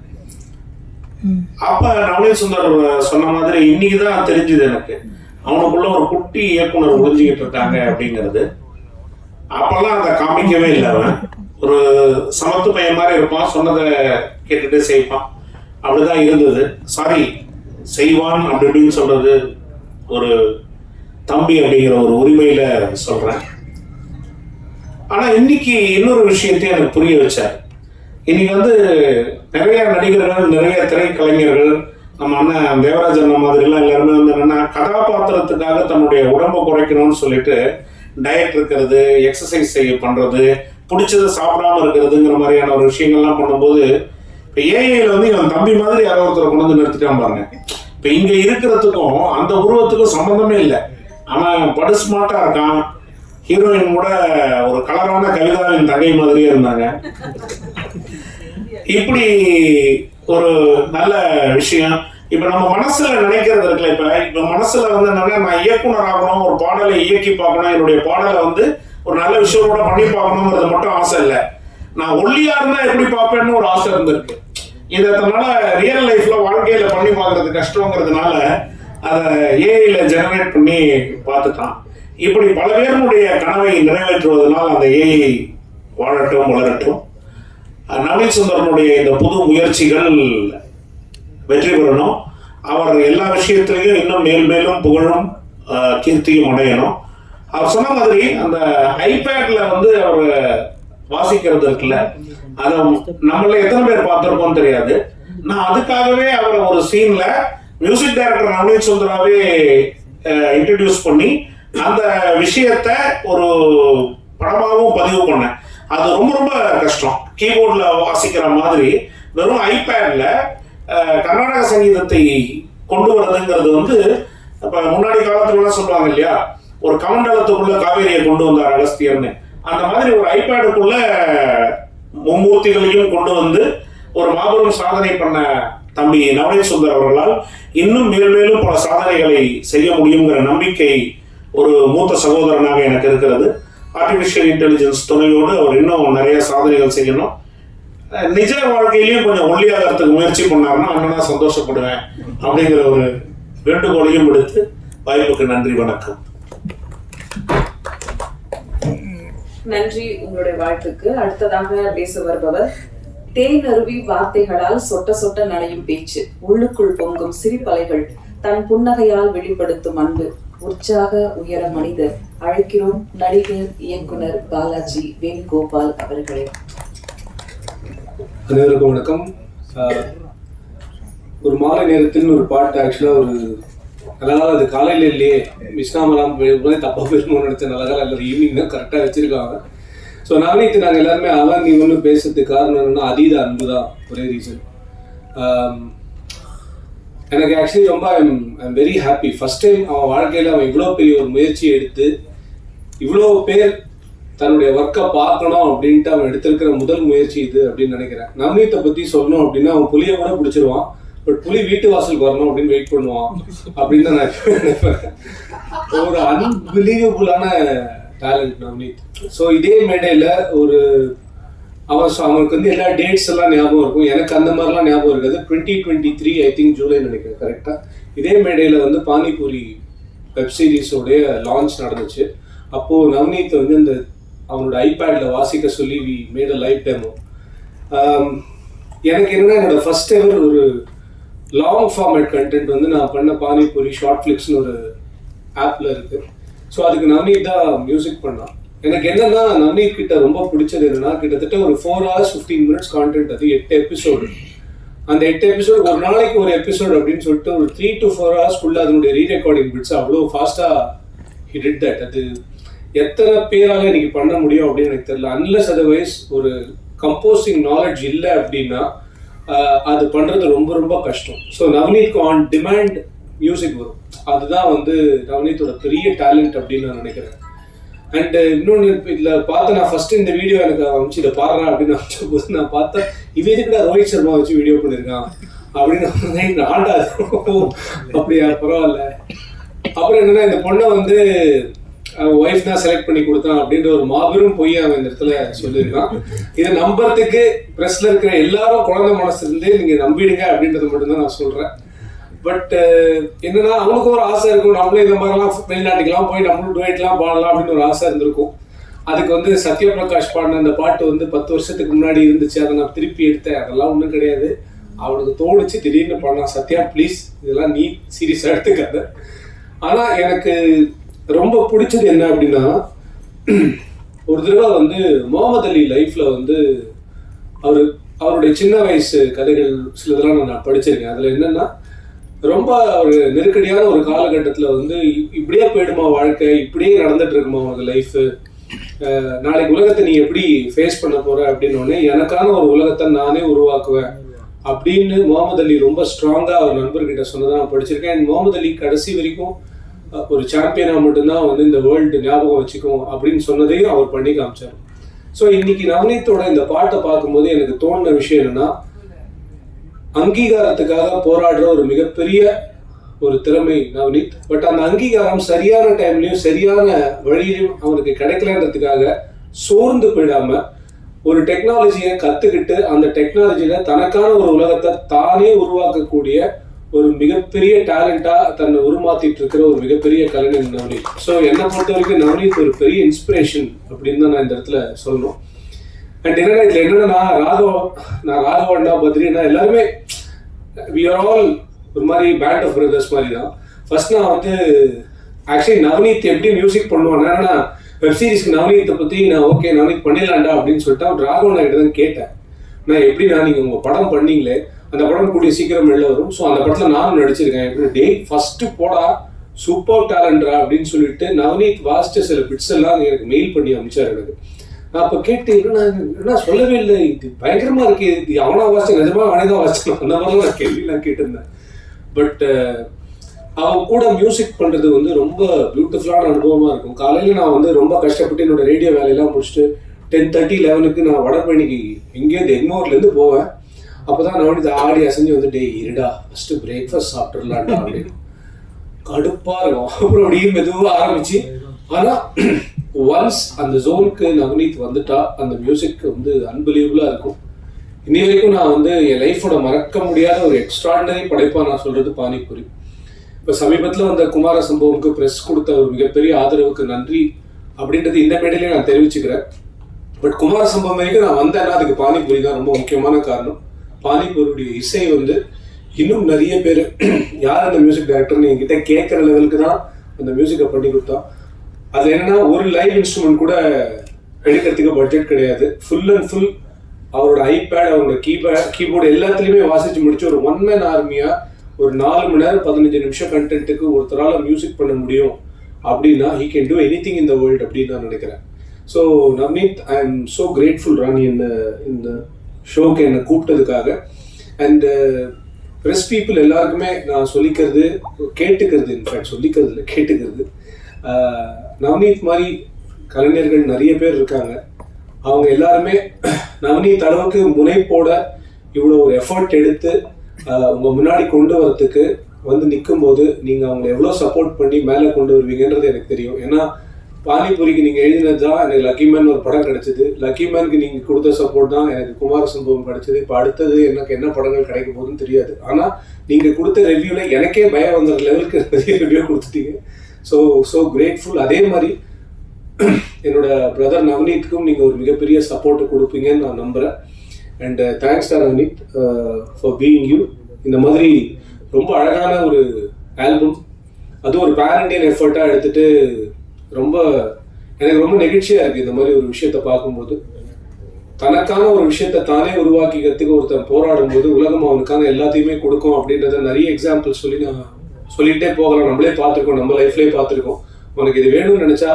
அப்ப நவநீத் சுந்தர் சொன்ன மாதிரி இன்னைக்குதான் தெரிஞ்சுது எனக்கு அவனுக்குள்ள ஒரு குட்டி இயக்குனர் ஒளிஞ்சுக்கிட்டு இருக்காங்க அப்படிங்கிறது. அப்பெல்லாம் அந்த காமிக்கவே இல்லை. அவன் ஒரு சமத்து பையன் மாதிரி இருப்பான், சொன்னதை கேட்டுட்டு செய்வான், அப்படிதான் இருந்தது. சாரி செய்வான் அப்படின்னு சொல்றது ஒரு தம்பி அப்படிங்கிற ஒரு உரிமையில சொல்றேன். ஆனா இன்னைக்கு இன்னொரு விஷயத்தையும் எனக்கு புரிய வச்சார். இன்னைக்கு வந்து நிறைய நடிகர்கள், நிறைய திரைக்கலைஞர்கள், நம்ம அண்ணன் தேவராஜ் அண்ணன் மாதிரிலாம் எல்லாருமே வந்து என்னன்னா கதாபாத்திரத்துக்காக தன்னுடைய உடம்பை குறைக்கணும்னு சொல்லிட்டு டயட் இருக்கிறது, எக்ஸசைஸ் பண்றது, பிடிச்சதை சாப்பிடாம இருக்கிறதுங்கிற மாதிரியான ஒரு விஷயங்கள்லாம் பண்ணும்போது இப்போ ஏஐல வந்து இவன் தம்பி மாதிரி யாரோ ஒருத்தரை கொண்டு வந்து நிறுத்திட்டான் பாருங்க. இப்போ இங்க இருக்கிறதுக்கும் அந்த உருவத்துக்கும் சம்பந்தமே இல்லை. அவன் படு ஸ்மார்ட்டா இருக்கான். ஹீரோயின் கூட ஒரு கலரான கவிதாவின் தங்கை மாதிரியே இருந்தாங்க. இப்படி ஒரு நல்ல விஷயம். இப்ப நம்ம மனசுல நினைக்கிறது இருக்குல்ல, இப்ப மனசுல வந்து என்னன்னா நான் இயக்குனர் ஆகணும், ஒரு பாடலை இயக்கி பார்க்கணும், என்னுடைய பாடலை வந்து ஒரு நல்ல விஷயத்தோட பண்ணி பார்க்கணுங்கிறது மட்டும் ஆசை இல்லை, நான் ஒல்லியா இருந்தா எப்படி பார்ப்பேன்னு ஒரு ஆசை இருந்திருக்கு. இதனால ரியல் லைஃப்ல வாழ்க்கையில பண்ணி பார்க்கறது கஷ்டங்கிறதுனால அதை ஏஐல ஜெனரேட் பண்ணி பார்த்துட்டான். இப்படி பல பேருடைய கனவை நிறைவேற்றுவதனால் அந்த ஏஐ வாழட்டும் வளரட்டும். நவநீத் சுந்தரனுடைய இந்த புது முயற்சிகள் வெற்றி பெறணும். அவர் எல்லா விஷயத்திலையும் இன்னும் மேல் மேலும் புகழும் கீர்த்தியும் அடையணும். அவர் சொன்ன மாதிரி அந்த ஐபேட்ல வந்து அவர் வாசிக்கிறது இருக்குல்ல, அதை நம்மள எத்தனை பேர் பார்த்திருக்கோம் தெரியாது. நான் அதுக்காகவே அவரை ஒரு சீன்ல மியூசிக் டைரக்டர் நவநீத் சுந்தராவே இன்ட்ரடியூஸ் பண்ணி அந்த விஷயத்த ஒரு படமாகவும் பதிவு பண்ணேன். அது ரொம்ப ரொம்ப கஷ்டம். கீபோர்ட்ல வாசிக்கிற மாதிரி வெறும் ஐபேட்ல கர்நாடக சங்கீதத்தை கொண்டு வரதுங்கிறது வந்து இப்ப முன்னாடி காலத்துல சொல்லுவாங்க இல்லையா, ஒரு கமண்டலத்துக்குள்ள காவேரியை கொண்டு வந்தார் அகஸ்தியர்னு, அந்த மாதிரி ஒரு ஐபேடுக்குள்ள மும்மூர்த்திகளையும் கொண்டு வந்து ஒரு மாபெரும் சாதனை பண்ண தம்பி நவநீத் சுந்தர் அவர்களால் இன்னும் மேல் மேலும் பல சாதனைகளை செய்ய முடியுங்கிற நம்பிக்கை ஒரு மூத்த சகோதரனாக எனக்கு இருக்கிறது. ஆர்டிபிஷியல் இன்டெலிஜென்ஸ் துணையோடு அவர் இன்னும் நிறைய சாதனைகள் செய்யணும். நிஜ வாழ்க்கையிலையும் கொஞ்சம் ஒல்லியாகிறதுக்கு முயற்சி பண்ணாருன்னா அண்ணனா சந்தோஷப்படுவேன் அப்படிங்கிற ஒரு வேண்டுகோளையும் விடுத்து வாய்ப்புக்கு நன்றி, வணக்கம். நன்றி உங்களுடைய வாழ்த்துக்கு. அடுத்ததாக பேச வருபவர் தேன் அருவி வார்த்தைகளால் சொட்ட சொட்ட நனையும் பேச்சு, உள்ளுக்குள் பொங்கும் சிரிப்பலைகள், தன் புன்னகையால் வெளிப்படுத்தும் அன்பு, உற்சாக உயர மனிதர். அழைக்கிறோம் நடிகர் இயக்குனர் பாலாஜி வேணுகோபால் அவர்களே. அனைவருக்கும் வணக்கம். ஒரு மாலை நேரத்தில் ஒரு பாட்டு ஆக்சுவலாக ஒரு நல்லகால, அது காலையில் இல்லையே விஸ்னாமலாம் தப்பா போயிருமோன்னு நினைச்ச நல்லகால எல்லாரும் ஈவினிங் தான் கரெக்டாக வச்சிருக்காங்க. ஸோ நவநீத் நாங்கள் எல்லாருமே அவன் நீ ஒன்று பேசுறதுக்கு காரணம் என்னன்னா அதீத அன்பு தான் ஒரே ரீசன். எனக்கு ஆக்சுவலி ரொம்ப I'm very happy. First time அவன் வாழ்க்கையில் அவன் இவ்வளோ பெரிய ஒரு முயற்சி எடுத்து இவ்வளோ பேர் தன்னுடைய ஒர்க்கை பார்க்கணும் அப்படின்ட்டு அவன் எடுத்திருக்கிற முதல் முயற்சி இது அப்படின்னு நினைக்கிறேன். நவநீத்தை பற்றி சொல்லணும் அப்படின்னா அவன் புலியை கூட பிடிச்சிருவான், பட் புலி வீட்டு வாசலுக்கு வரணும் அப்படின்னு வெயிட் பண்ணுவான் அப்படின்னு தான் நான் நினைப்பேன். ஒரு அன்பிலீவபுளான டேலண்ட் நவநீத். ஸோ இதே மேடையில் ஒரு அவனுக்கு வந்து எல்லா டேட்ஸ் எல்லாம் ஞாபகம் இருக்கும், எனக்கு அந்த மாதிரிலாம் ஞாபகம் இருக்காது. 2023 ஐ திங்க் ஜூலை நினைக்கிறேன் கரெக்டாக. இதே மேடையில் வந்து பானிபூரி வெப் சீரிஸோடைய லான்ச் நடந்துச்சு. அப்போது நவநீத் வந்து இந்த அவனோட ஐபேடில் வாசிக்க சொல்லி we made a live demo. எனக்கு என்னன்னா என்னோட ஃபர்ஸ்ட் எவர் ஒரு லாங் ஃபார்மேட் கண்டென்ட் வந்து நான் பண்ண பானிபூரி ஷார்ட் ஃபிளிக்ஸ்னு ஒரு ஆப்பில் இருக்குது. ஸோ அதுக்கு நவநீத் தான் மியூசிக் பண்ணான். எனக்கு என்னன்னா நவநீத் கிட்ட ரொம்ப பிடிச்சது என்னன்னா கிட்டத்தட்ட ஒரு 4 hours 15 minutes கான்டென்ட், அது 8 எபிசோடு. அந்த 8 எபிசோடு ஒரு நாளைக்கு ஒரு எபிசோடு அப்படின்னு சொல்லிட்டு ஒரு 3 to 4 hours அதனுடைய ரீரெக்கார்டிங் பிட்ஸ் அவ்வளோ ஃபாஸ்ட்டாக ஹி டிட் தட். அது எத்தனை பேரால இன்னைக்கு பண்ண முடியும் அப்படின்னு எனக்கு தெரியல. அன்லெஸ் அதர்வைஸ் ஒரு கம்போசிங் நாலேஜ் இல்லை அப்படின்னா அது பண்ணுறது ரொம்ப ரொம்ப கஷ்டம். ஸோ நவநீத்க்கு ஆன் டிமாண்ட் மியூசிக் வரும், அதுதான் வந்து நவநீத்தோட பெரிய டேலண்ட் அப்படின்னு நான் நினைக்கிறேன். அண்ட் இன்னொன்று இதில் பார்த்து நான் ஃபர்ஸ்ட் இந்த வீடியோ எனக்கு அமைச்சு இதை பாடுறேன் அப்படின்னு அமைச்ச போது நான் பார்த்தேன் இவ எதுக்குடா ரோஹித் சர்மா வச்சு வீடியோ பண்ணியிருக்கான் அப்படின்னு ஆண்டா அப்படியா பரவாயில்ல. அப்புறம் என்னன்னா இந்த பொண்ணை வந்து ஒய்ஃப் தான் செலக்ட் பண்ணி கொடுத்தான் அப்படின்ற ஒரு மாபெரும் பொய் அவன் இந்த இடத்துல சொல்லியிருக்கான். இதை நம்புறதுக்கு ப்ரெஸ்ல இருக்கிற எல்லாரும் குழந்தை மனசு இருந்து நீங்க நம்பிடுங்க அப்படின்றது மட்டும்தான் நான் சொல்றேன். பட் என்னன்னா அவனுக்கும் ஒரு ஆசை இருக்கும், நம்மளும் இந்த மாதிரிலாம் வெளிநாட்டுக்கெல்லாம் போய் நம்மளும் டுவேட்லாம் பாடலாம் அப்படின்னு ஒரு ஆசை இருந்திருக்கும். அதுக்கு வந்து சத்யபிரகாஷ் பாடின அந்த பாட்டு வந்து 10 வருஷத்துக்கு முன்னாடி இருந்துச்சு, அதை நான் திருப்பி எடுத்தேன். அதெல்லாம் ஒன்றும் கிடையாது, அவனுக்கு தோணுச்சு திடீர்னு பாடினான். சத்யா ப்ளீஸ் இதெல்லாம் நீ சீரியஸாக எடுத்துக்காத. ஆனால் எனக்கு ரொம்ப பிடிச்சது என்ன அப்படின்னா ஒரு தடவை வந்து முகமது அலி லைஃப்ல வந்து அவருடைய சின்ன வயசு கதைகள் சிலதெல்லாம் நான் படிச்சிருக்கேன். அதில் என்னன்னா ரொம்ப ஒரு நெருக்கடியான ஒரு காலகட்டத்தில் வந்து இப்படியே போயிடுமா வாழ்க்கை, இப்படியே நடந்துட்டு இருக்குமா உனக்கு லைஃப், நாளைக்கு உலகத்தை நீ எப்படி ஃபேஸ் பண்ண போற அப்படின்னோடனே எனக்கான ஒரு உலகத்தை நானே உருவாக்குவேன் அப்படின்னு முகமது அலி ரொம்ப ஸ்ட்ராங்காக அவர் நண்பர்கிட்ட சொன்னதான் நான் படிச்சிருக்கேன். அண்ட் முகமது அலி கடைசி வரைக்கும் ஒரு சாம்பியனாக மட்டும்தான் வந்து இந்த வேர்ல்டு ஞாபகம் வச்சுக்கும் அப்படின்னு சொன்னதையும் அவர் பண்ணி காமிச்சார். ஸோ இன்னைக்கு நவநீத்தோட இந்த பாட்டை பார்க்கும்போது எனக்கு தோணுன விஷயம் என்னன்னா அங்கீகாரத்துக்காக போராடுற ஒரு மிகப்பெரிய ஒரு திறமை நவநீத். பட் அந்த அங்கீகாரம் சரியான டைம்லையும் சரியான வழியிலையும் அவனுக்கு கிடைக்கலன்றதுக்காக சோர்ந்து போயிடாம ஒரு டெக்னாலஜியை கற்றுக்கிட்டு அந்த டெக்னாலஜியில் தனக்கான ஒரு உலகத்தை தானே உருவாக்கக்கூடிய ஒரு மிகப்பெரிய டேலண்டாக தன்னை உருமாற்றிட்டு இருக்கிற ஒரு மிகப்பெரிய கலைஞர் நவநீத். ஸோ என்னை பொறுத்த வரைக்கும் நவநீத் ஒரு பெரிய இன்ஸ்பிரேஷன் அப்படின்னு தான் நான் இந்த இடத்துல சொல்லணும். அண்ட் என்னன்னா இதில் என்னென்னா நான் ராகவண்ணா பத்ரினா எல்லாருமே வி ஆர் ஆல் ஒரு மாதிரி பேண்ட் ஆஃப் பிரதர்ஸ் மாதிரி தான். ஃபர்ஸ்ட் நான் வந்து ஆக்சுவலி நவநீத் எப்படி மியூசிக் பண்ணுவான்னா, நான் வெப் சீரிஸ்க்கு நவநீத்தை பற்றி நான் ஓகே நவநீத் பண்ணிடலாண்டா அப்படின்னு சொல்லிட்டு அவன் ராகவண்ணா கிட்ட தான் கேட்டேன். நான் எப்படின்னா நீங்கள் உங்கள் படம் பண்ணீங்களே அந்த படம் கூடிய சீக்கிரம் வெளில வரும், ஸோ அந்த படத்தில் நானும் நடிச்சிருக்கேன், எப்படி டே ஃபஸ்ட்டு போடா சூப்பர் டேலண்டா அப்படின்னு சொல்லிட்டு நவநீத் வாசிச்ச சில பிட்ஸ் எல்லாம் எனக்கு மெயில் பண்ணி அனுப்பிச்சார் எனக்கு. நான் அப்போ கேட்டேன், நான் சொல்லவே இல்லை, இது பயங்கரமா இருக்கு, இது அவனா வாசிச்சு நிஜமா அவனே தான் வாசிச்சான், அந்த மாதிரிலாம் நான் கேள்விலாம் கேட்டிருந்தேன். பட் அவன் கூட மியூசிக் பண்ணுறது வந்து ரொம்ப பியூட்டிஃபுல்லான அனுபவமாக இருக்கும். காலையில் நான் வந்து ரொம்ப கஷ்டப்பட்டு என்னோட ரேடியோ வேலையெல்லாம் முடிச்சுட்டு 10:30, 11க்கு நான் வடபழனிக்கு எங்கேருந்து எக்மோர்லேருந்து போவேன். அப்போ தான் நவநீத் ஆடி அசைஞ்சு வந்து டே இருடா ஃபஸ்ட்டு பிரேக்ஃபாஸ்ட் சாப்பிட்றலாண்டா அப்படின்னு கடுப்பாக இருக்கும். அப்புறம் அப்படியே மெதுவாக ஆரம்பிச்சு. ஆனால் ஒன்ஸ் அந்த ஜோனுக்கு நவநீத் வந்துட்டா அந்த மியூசிக் வந்து அன்பிலீவபிளாக இருக்கும். இன்னி வரைக்கும் நான் வந்து என் லைஃபோட மறக்க முடியாத ஒரு எக்ஸ்ட்ராடினரி படைப்பாக நான் சொல்கிறது பானிபூரி. இப்போ சமீபத்தில் வந்த குமார சம்பவமுக்கு ப்ரெஸ் கொடுத்த ஒரு மிகப்பெரிய ஆதரவுக்கு நன்றி அப்படின்றது இந்த மேடையிலே நான் தெரிவிச்சுக்கிறேன். பட் குமார சம்பவம் வரைக்கும் நான் வந்தேன்னா அதுக்கு பானிபூரி தான் ரொம்ப முக்கியமான காரணம். பானிபூரியுடைய இசை வந்து இன்னும் நிறைய பேர் யார் அந்த மியூசிக் டைரக்டர்னு என்கிட்ட கேட்குற லெவலுக்கு தான் அந்த மியூசிக்கை பண்ணி கொடுத்தான். அது என்னன்னா ஒரு லைவ் இன்ஸ்ட்ருமெண்ட் கூட எடுக்கிறதுக்கு பட்ஜெட் கிடையாது. ஃபுல் அண்ட் ஃபுல் அவரோட ஐபேட், அவரோட கீபோர்டு எல்லாத்துலேயுமே வாசிச்சு முடிச்சு ஒரு 1 man ஆர்மியா ஒரு 4 மணி நேரம் 15 நிமிஷம் கண்டென்ட்டுக்கு ஒருத்தரால் மியூசிக் பண்ண முடியும் அப்படின்னா he can do anything in the world அப்படின்னு நான் நினைக்கிறேன். So Navneeth, I am so grateful Rani இந்த ஷோக்கு என்னை கூப்பிட்டதுக்காக. அண்டு ப்ரெஸ் பீப்புள் எல்லாருக்குமே நான் சொல்லிக்கிறது கேட்டுக்கிறது, இன்ஃபேக்ட் சொல்லிக்கிறது இல்லை கேட்டுக்கிறது, நவநீத் மாதிரி கலைஞர்கள் நிறைய பேர் இருக்காங்க. அவங்க எல்லாருமே நவநீத் அளவுக்கு முனைப்போட இவ்வளோ ஒரு எஃபர்ட் எடுத்து உங்கள் முன்னாடி கொண்டு வரத்துக்கு வந்து நிற்கும்போது நீங்கள் அவங்களை எவ்வளோ சப்போர்ட் பண்ணி மேலே கொண்டு வருவீங்கன்றது எனக்கு தெரியும். ஏன்னா பானிபூரிக்கு நீங்கள் எழுதினது தான் எனக்கு லக்கி மேன் ஒரு படம் கிடைச்சிது. லக்கி மேனுக்கு நீங்கள் கொடுத்த சப்போர்ட் தான் எனக்கு குமார சம்பவம் கிடைச்சிது. இப்போ அடுத்தது எனக்கு என்ன படங்கள் கிடைக்க போகுதுன்னு தெரியாது. ஆனால் நீங்கள் கொடுத்த ரிவ்யூவில் எனக்கே பயம் வந்த லெவலுக்கு நிறைய ரிவ்யூ கொடுத்துட்டீங்க. So grateful. அதே மாதிரி என்னோட பிரதர் நவநீத்துக்கும் நீங்கள் ஒரு மிகப்பெரிய சப்போர்ட்டு கொடுப்பீங்கன்னு நான் நம்புகிறேன். And thanks Navneet for being you. இந்த மாதிரி ரொம்ப அழகான ஒரு ஆல்பம், அதுவும் ஒரு பேன் இண்டியன் எஃபர்ட்டாக எடுத்துகிட்டு எனக்கு ரொம்ப நெகிழ்ச்சியாக இருக்குது இந்த மாதிரி ஒரு விஷயத்தை பார்க்கும்போது. தனக்கான ஒரு விஷயத்தை தானே உருவாக்கிக்கிறதுக்கு ஒருத்தன் போராடும் போது உலகம் அவனுக்கான எல்லாத்தையுமே கொடுக்கும் அப்படின்றத நிறைய எக்ஸாம்பிள் சொல்லி நான் சொல்லிகிட்டே போகலாம். நம்மளே பார்த்துருக்கோம், நம்ம லைஃப்லேயே பார்த்துருக்கோம். உனக்கு இது வேணும்னு நினச்சா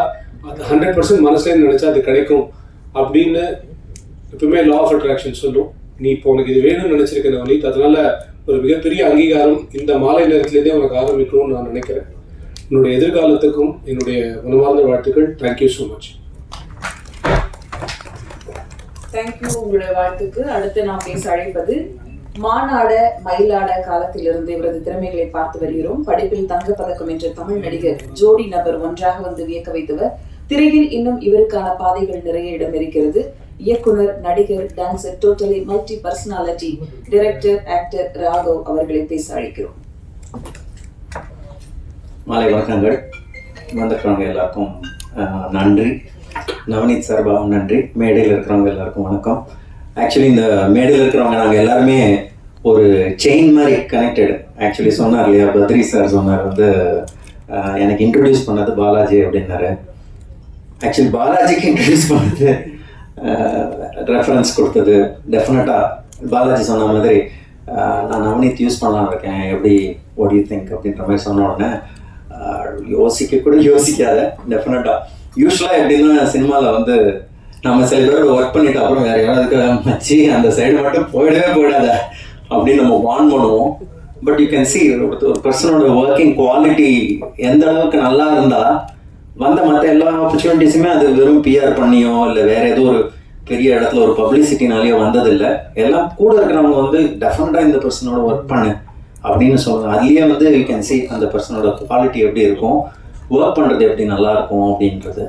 அது 100% மனசுலேன்னு நினச்சா அது கிடைக்கும் அப்படின்னு எப்பவுமே லா ஆஃப் அட்ராக்ஷன் சொல்லும். நீ இப்போ உனக்கு இது வேணும்னு நினச்சிருக்க நவநீத், அதனால ஒரு மிகப்பெரிய அங்கீகாரம் இந்த மாலை நேரத்துலேருந்தே உனக்கு ஆரம்பிக்கணும்னு நான் நினைக்கிறேன். என்னுடைய எதிர்காலத்துக்கும் என்னுடைய மனமார்ந்த வாழ்த்துக்கள். Thank you so much. தேங்க்யூ உங்களுடைய வாழ்த்துக்கு. அடுத்து நாம் பேச அழைப்பது மானாட மயிலாட காலத்திலிருந்து இவரது திறமைகளை பார்த்து வருகிறோம். படிப்பில் தங்கப்பதக்கம் என்ற தமிழ் நடிகர் ஜோடி நபர் ஒன்றாக வந்து வியக்க வைத்தவர். திரையில் இன்னும் இவருக்கான பாதைகள் நிறைய இடம் இருக்கிறது. இயக்குனர், நடிகர், dancer, totally multi personality, director, actor Raghav அவர்களை பேச அழைக்கிறோம். மாலை வணக்கங்கள். வந்திருக்கிறவங்க எல்லாருக்கும் நன்றி. நவநீத் சார்பாகவும் நன்றி. மேடையில் இருக்கிறவங்க எல்லாருக்கும் வணக்கம். ஆக்சுவலி இந்த மேடையில் இருக்கிறவங்க நாங்கள் எல்லாருமே ஒரு செயின் மாதிரி கனெக்டட். ஆக்சுவலி சொன்னார் இல்லையா, பத்ரி சார் சொன்னார் வந்து எனக்கு இன்ட்ரடியூஸ் பண்ணது பாலாஜி அப்படின்னாரு. ஆக்சுவலி பாலாஜிக்கு இன்ட்ரடியூஸ் பண்ணது ரெஃபரன்ஸ் கொடுத்தது டெஃபினட்டாக பாலாஜி சொன்ன மாதிரி நான் நவநீத் யூஸ் பண்ணலாம் இருக்கேன், எப்படி வாட் யூ திங்க் அப்படின்ற மாதிரி சொன்ன உடனே யோசிக்காத டெஃபினட்டாக. யூஸ்வலாக எப்படின்னா சினிமாவில் வந்து நம்ம சில பேர் ஒர்க் பண்ணிட்டு அப்புறம் வேறு யாராவது மச்சி அந்த சைடு மட்டும் போயிடாத அப்படின்னு நம்ம வார்ன் பண்ணுவோம். பட் யூ கேன் சி ஒரு பர்சனோட ஒர்க்கிங் குவாலிட்டி எந்த அளவுக்கு நல்லா இருந்தால் வந்த மற்ற எல்லா ஆப்பர்ச்சுனிட்டிஸுமே அது வெறும் பிஆர் பண்ணியோ இல்லை வேற ஏதோ ஒரு பெரிய இடத்துல ஒரு பப்ளிசிட்டினாலேயோ வந்ததில்லை. எல்லாம் கூட இருக்கிறவங்க வந்து டெஃபினட்டாக இந்த பர்சனோட ஒர்க் பண்ணு, அப்படின்னு சொல்லலாம். அதுலேயே வந்து யூ கேன் see அந்த பர்சனோட குவாலிட்டி எப்படி இருக்கும், ஒர்க் பண்ணுறது எப்படி நல்லா இருக்கும் அப்படின்றது.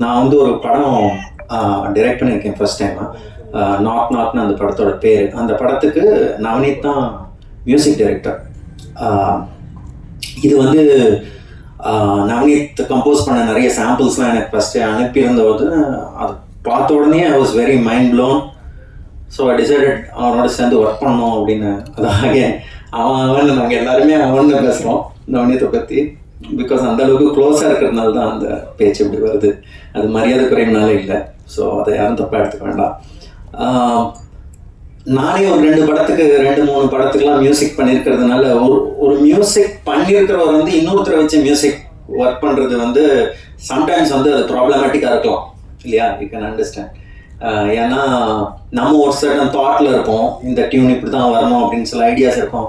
நான் வந்து ஒரு படம் டைரக்ட் பண்ணியிருக்கேன் ஃபர்ஸ்ட் டைம். நாக் நாக்னு அந்த படத்தோட பேர். அந்த படத்துக்கு நவனீத் தான் மியூசிக் டைரக்டர். இது வந்து நவனீத் கம்போஸ் பண்ண நிறைய சாம்பிள்ஸ்லாம் எனக்கு ஃபஸ்ட்டு அனுப்பியிருந்தபோது அது பார்த்த உடனே ஐ was very mind blown. So I decided அவனோட சேர்ந்து ஒர்க் பண்ணோம் அப்படின்னு. அதாக அவன் நாங்கள் எல்லாருமே அவன்னு பேசுகிறோம் நவனீத்தை பற்றி. பிகாஸ் அந்த அளவுக்கு க்ளோஸாக இருக்கிறதுனால தான் அந்த பேச்சு இப்படி வருது. அது மரியாதை குறைவுனால இல்லை. ஸோ அதை யாரும் தப்பாக எடுத்துக்க வேண்டாம். நானே ஒரு 2-3 படத்துக்குலாம் மியூசிக் பண்ணியிருக்கிறதுனால ஒரு மியூசிக் பண்ணியிருக்கிறவர் வந்து இன்னொருத்தரை வச்சு மியூசிக் ஒர்க் பண்ணுறது வந்து சம்டைம்ஸ் வந்து அது ப்ராப்ளமேட்டிக்காக இருக்கலாம் இல்லையா? You can understand. ஏன்னா நம்ம ஒரு சர்டன் தாட்டில் இருப்போம், இந்த டியூன் இப்படி தான் வரணும் அப்படின்னு சில ஐடியாஸ் இருக்கும்.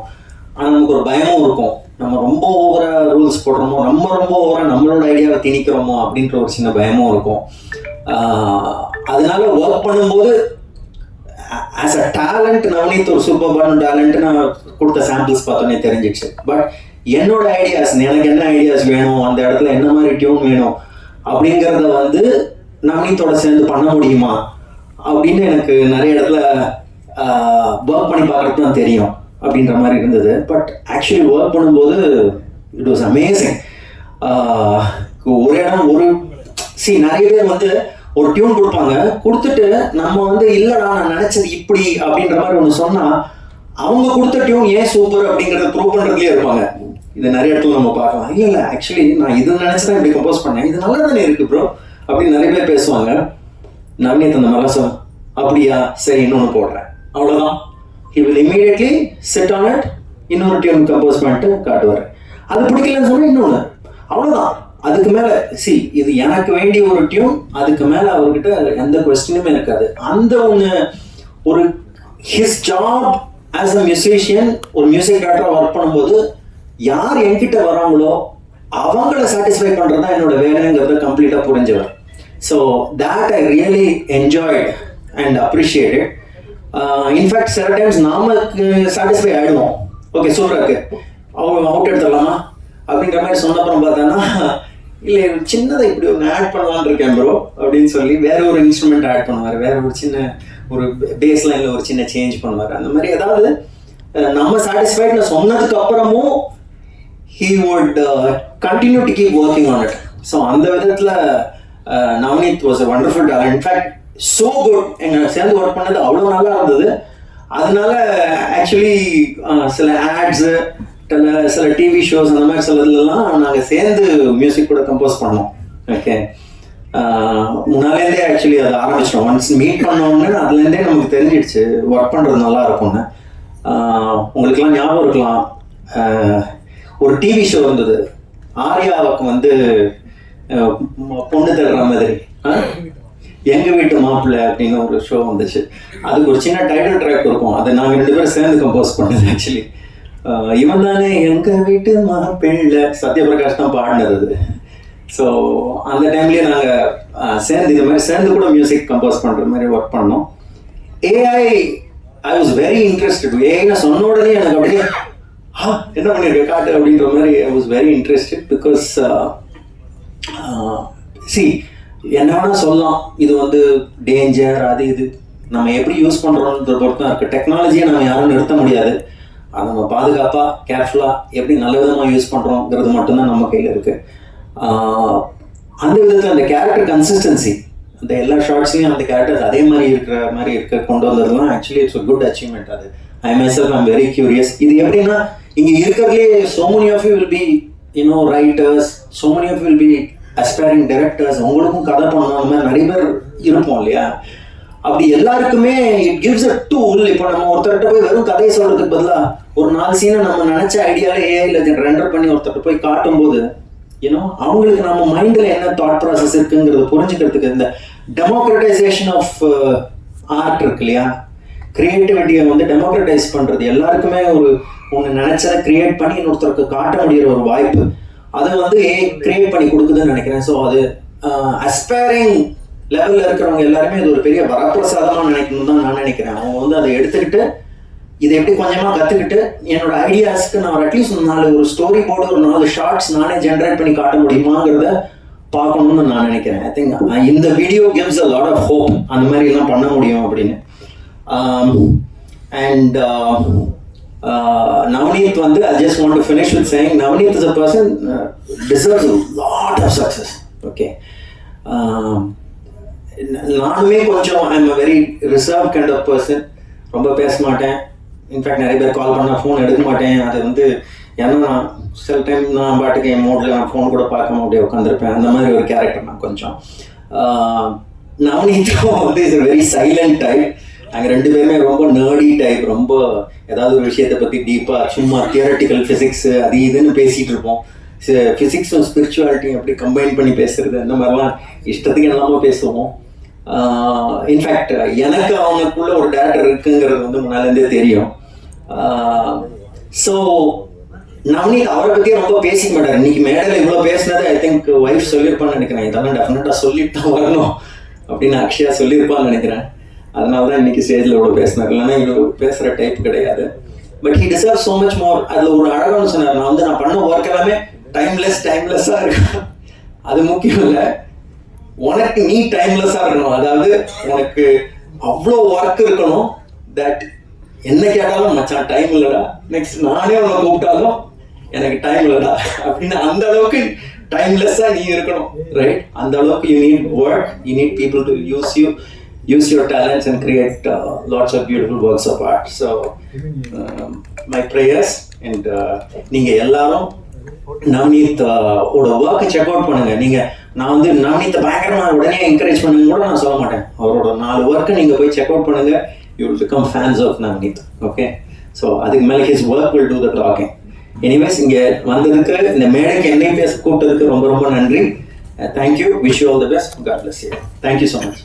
ஆனால் நமக்கு ஒரு பயமும் இருக்கும், நம்ம ரொம்ப ஓவராக ரூல்ஸ் போடுறோமோ, ரொம்ப ஓவராக நம்மளோட ஐடியாவை திணிக்கிறோமோ அப்படின்ற ஒரு சின்ன பயமும் இருக்கும். அதனால ஒர்க் பண்ணும்போது ஆஸ் அ டேலண்ட் நவனீத் ஒரு சூப்பர்பான டேலண்ட் நான் கொடுத்த சாம்பிள்ஸ் பார்த்தோன்னே தெரிஞ்சிடுச்சு. பட் என்னோட ஐடியாஸ், எனக்கு என்ன ஐடியாஸ் வேணும், அந்த இடத்துல என்ன மாதிரி டியூன் வேணும் அப்படிங்கிறத வந்து நவனீத்தோட சேர்ந்து பண்ண முடியுமா அப்படின்னு எனக்கு நிறைய இடத்துல ஒர்க் பண்ணி பார்க்கறது தான் தெரியும் அப்படின்ற மாதிரி இருந்தது. பட் ஆக்சுவலி ஒர்க் பண்ணும்போது இட் வாஸ் அமேசிங். ஒரு இடம் நிறைய பேர் வந்து ஒரு டியூன் கொடுப்பாங்க, கொடுத்துட்டு நம்ம வந்து இல்லைடா நான் நினைச்சது இப்படி அப்படின்ற மாதிரி ஒன்று சொன்னால் அவங்க கொடுத்த டியூன் ஏன் சூப்பர் அப்படிங்கிறத ப்ரூவ் பண்ணுறதுலேயே இருப்பாங்க. இது நிறைய இடத்துல நம்ம பார்க்கலாம். இல்லை ஆக்சுவலி நான் இது நினச்சி தான் இப்படி கம்போஸ் பண்ணேன், இது நல்லா தானே இருக்கு ப்ரோ அப்படின்னு நிறைய பேர் பேசுவாங்க. நவனீத் அந்த மாதிரிலாம் சொல்ல, அப்படியா சரி இன்னொன்று போடுறேன் அவ்வளோதான். he will immediately sit on it, இன்னொரு டியூன் கம்போஸ் பண்ணிட்டு காட்டுவார். அது பிடிக்கலன்னு சொன்னால் இன்னொன்று, அவ்வளோதான். அதுக்கு மேலே இது எனக்கு வேண்டிய ஒரு டியூன், அதுக்கு மேலே அவர்கிட்ட எந்த கொஸ்டினுமே இருக்காது. அந்த ஒரு his job as a musician, ஒரு மியூசிக் டைரக்டராக ஒர்க் பண்ணும்போது யார் என்கிட்ட வராங்களோ அவங்கள சாட்டிஸ்ஃபை பண்ணுறது தான் என்னோட வேலைங்கிறத கம்ப்ளீட்டாக புரிஞ்சவர். So that I really enjoyed and appreciated. In fact சில டைம்ஸ் நாமக்கு சாட்டிஸ்ஃபை ஆகிடுவோம், ஓகே சூப்பராக இருக்கு, அவங்க அவுட் எடுத்துடலாமா அப்படின்ற மாதிரி சொன்னப்புறம் பார்த்தான்னா இல்லை சின்னதை இப்படி ஒன்று ஆட் பண்ணலான்னு இருக்கேன் ப்ரோ அப்படின்னு சொல்லி வேற ஒரு இன்ஸ்ட்ருமெண்ட் ஆட் பண்ணுவார், வேற ஒரு சின்ன ஒரு பேஸ் லைனில் ஒரு சின்ன சேஞ்ச் பண்ணுவார். அந்த மாதிரி ஏதாவது நம்ம சாட்டிஸ்ஃபைட்னு சொன்னதுக்கு அப்புறமும் he would continue to keep working on it. So அந்த விதத்தில் Navneet was a wonderful talent. In fact so good. எங்கள் சேர்ந்து ஒர்க் பண்ணது அவ்வளோ நல்லா இருந்தது. அதனால ஆக்சுவலி சில ஆட்ஸு, சில டிவி ஷோஸ் அந்த மாதிரி சிலதுலாம் நாங்கள் சேர்ந்து மியூசிக் கூட கம்போஸ் பண்ணோம். ஓகே, முன்னாலேருந்தே ஆக்சுவலி அதை ஆரம்பிச்சிட்டோம். ஒன்ஸ் மீட் பண்ணோன்னு அதுலேருந்தே நமக்கு தெரிஞ்சிடுச்சு ஒர்க் பண்ணுறது நல்லா இருக்கும்னு. உங்களுக்கெல்லாம் ஞாபகம் இருக்கலாம், ஒரு டிவி ஷோ இருந்தது, ஆர்யாவுக்கு வந்து பொண்ணு தடுற மாதிரி எங்கள் வீட்டு மாப்பிள்ளை அப்படின்னு ஒரு ஷோ வந்துச்சு. அதுக்கு ஒரு சின்ன டைட்டில் ட்ராக் இருக்கும், அதை நாங்கள் 2 பேரும் சேர்ந்து கம்போஸ் பண்ணது. ஆக்சுவலி இவன் தானே எங்கள் வீட்டு மாப்பிள்ளை, சத்யபிரகாஷ் தான் பாடினது அது. ஸோ அந்த டைம்லேயே நாங்கள் சேர்ந்து இது மாதிரி சேர்ந்து கூட மியூசிக் கம்போஸ் பண்ணுற மாதிரி ஒர்க் பண்ணோம். AI I was very interested. ஏஐன்னு சொன்ன உடனே எனக்கு அப்படியே என்ன பண்ணியிருக்க காட்டு அப்படின்ற மாதிரி I was very interested. Because என்ன வேணால் சொல்லலாம், இது வந்து டேஞ்சர் அது இது, நம்ம எப்படி யூஸ் பண்ணுறோன்ற பொறுத்து தான் இருக்குது. டெக்னாலஜியை நம்ம யாரும் நிறுத்த முடியாது. அதை நம்ம பாதுகாப்பாக கேர்ஃபுல்லாக எப்படி நல்ல விதமாக யூஸ் பண்ணுறோங்கிறது மட்டும்தான் நம்ம கையில் இருக்குது. அந்த விதத்தில் அந்த கேரக்டர் கன்சிஸ்டன்சி, அந்த எல்லா ஷார்ட்ஸ்லையும் அந்த கேரக்டர்ஸ் அதே மாதிரி இருக்க கொண்டு வந்ததுலாம் actually it's a good achievement. அது I myself am very curious. இது எப்படின்னா இங்கே இருக்கிறதுலே so many of you will be writers, so many of you will be aspiring directors. உங்களுக்கும் கதை பண்ணணும் அந்த மாதிரி நிறைய பேர் இருப்போம் இல்லையா? அப்படி எல்லாருக்குமே இட் கிவ்ஸ் அ டூல். இப்போ நம்ம ஒருத்தர்கிட்ட போய் வெறும் கதையை சொல்றதுக்கு பதிலாக ஒரு 4 சீனை நம்ம நினைச்ச ஐடியாவில் ஏஐல ரெண்டர் பண்ணி ஒருத்தர்கிட்ட போய் காட்டும்போது அவங்களுக்கு நம்ம மைண்டில் என்ன தாட் ப்ராசஸ் இருக்குங்கிறத புரிஞ்சுக்கிறதுக்கு இந்த டெமோக்ரட்டைசேஷன் ஆஃப் ஆர்ட் இருக்கு இல்லையா? கிரியேட்டிவிட்டியை வந்து டெமோக்ரட்டைஸ் பண்ணுறது, எல்லாருக்குமே ஒன்று நினைச்சதை கிரியேட் பண்ணி இன்னொருத்தருக்கு காட்ட முடிகிற ஒரு வாய்ப்பு, அதை வந்து கிரியேட் பண்ணி கொடுக்குதுன்னு நினைக்கிறேன். ஸோ அது அஸ்பைரிங் லெவலில் இருக்கிறவங்க எல்லாருமே இது ஒரு பெரிய வரப்பிரசாதமாக நினைக்கணும்னு தான் நான் நினைக்கிறேன். அவங்க வந்து அதை எடுத்துக்கிட்டு இதை எப்படி கொஞ்சமாக கற்றுக்கிட்டு என்னோட ஐடியாஸ்க்கு நான் அட்லீஸ்ட் ஒரு ஸ்டோரி போர்டு ஒரு 4 ஷார்ட்ஸ் நானே ஜென்ரேட் பண்ணி காட்ட முடியுமாங்கிறத பார்க்கணும்னு நான் நினைக்கிறேன். ஐ திங்க் இந்த video gives a lot of hope, அந்த மாதிரி எல்லாம் பண்ண முடியும் அப்படின்னு. அண்ட் Navneet வந்து I just want to finish with saying Navneet is a person deserves a lot of success. Okay. நானுமே கொஞ்சம் I am a very reserve kind of person. ரொம்ப பேச மாட்டேன். இன்ஃபேக்ட் நிறைய பேர் கால் பண்ணால் ஃபோன் எடுக்க மாட்டேன். அது வந்து ஏன்னா சில டைம் நான் பாட்டுக்கு என் மோடில் நான் ஃபோன் கூட பார்க்காம அப்படியே உட்காந்துருப்பேன். அந்த மாதிரி ஒரு கேரக்டர் நான் கொஞ்சம். நவநீத்தும் வந்து இஸ் வெரி சைலண்ட் டைப். நாங்கள் 2 பேருமே ரொம்ப நர்டி டைப். ரொம்ப ஏதாவது ஒரு விஷயத்தை பற்றி டீப்பாக சும்மா தியரட்டிக்கல் ஃபிசிக்ஸு அது இதுன்னு பேசிகிட்டு இருப்போம். ஃபிசிக்ஸும் ஸ்பிரிச்சுவாலிட்டியும் அப்படி கம்பைன் பண்ணி பேசுறது அந்த மாதிரிலாம் இஷ்டத்துக்கு எல்லாமே பேசுவோம். இன்ஃபேக்ட் எனக்கு அவனுக்குள்ள ஒரு டேரக்டர் இருக்குங்கிறது வந்து முன்னாலேருந்தே தெரியும். ஸோ நவநீத் அவரை பற்றி ரொம்ப பேசிக்க மாட்டார். இன்னைக்கு மேடையில் இவ்வளோ பேசினது ஐ திங்க் ஒய்ஃப் சொல்லியிருப்பான்னு நினைக்கிறேன். இதெல்லாம் டெஃபினட்டாக சொல்லிட்டு தான் வரணும் அப்படின்னு அக்ஷயா சொல்லியிருப்பான்னு நினைக்கிறேன். அதனால தான் இன்னைக்கு ஸ்டேஜில் இவ்வளோ பேசினார். இல்லைன்னா இவ்வளோ பேசுகிற டைப் கிடையாது. But he deserve so much more. அதில் ஒரு அழகான சொன்னார், நான் பண்ண ஒர்க் எல்லாமே டைம்லெஸ்ஸாக இருக்கு. அது முக்கியம் இல்லை, உனக்கு நீ டைம்லெஸ்ஸாக இருக்கணும். அதாவது உனக்கு அவ்வளோ ஒர்க் இருக்கணும் தட் என்ன கேட்டாலும் மச்சான் டைம் இல்லைடா, நெக்ஸ்ட் நானே உன்னை கூப்பிட்டாலும் எனக்கு டைம் இல்லைடா அப்படின்னு அந்த அளவுக்கு டைம்லெஸ்ஸாக நீ இருக்கணும். ரைட்? அந்த அளவுக்கு you need work, you need people to use your talents and create lots of beautiful works of art. So my prayers and நீங்க எல்லாரும் நவநீத் ஓட ஒர்க்கை செக் அவுட் பண்ணுங்க. நான் வந்து நவநீத்தை பயங்கரமா உடனே என்கரேஜ் பண்ணுங்க கூட நான் சொல்ல மாட்டேன். அவரோட 4 ஒர்க்கை நீங்க போய் செக் அவுட் பண்ணுங்க. You will become fans of Navneet. Okay? So அதுக்கு மேலே his work will do the talking. Anyways, இங்க வந்ததுக்கு இந்த மேடைக்கு என்னை பேச கூப்பிட்டதுக்கு ரொம்ப ரொம்ப நன்றி. Thank you. Wish you all the best. God bless you. Thank you so much.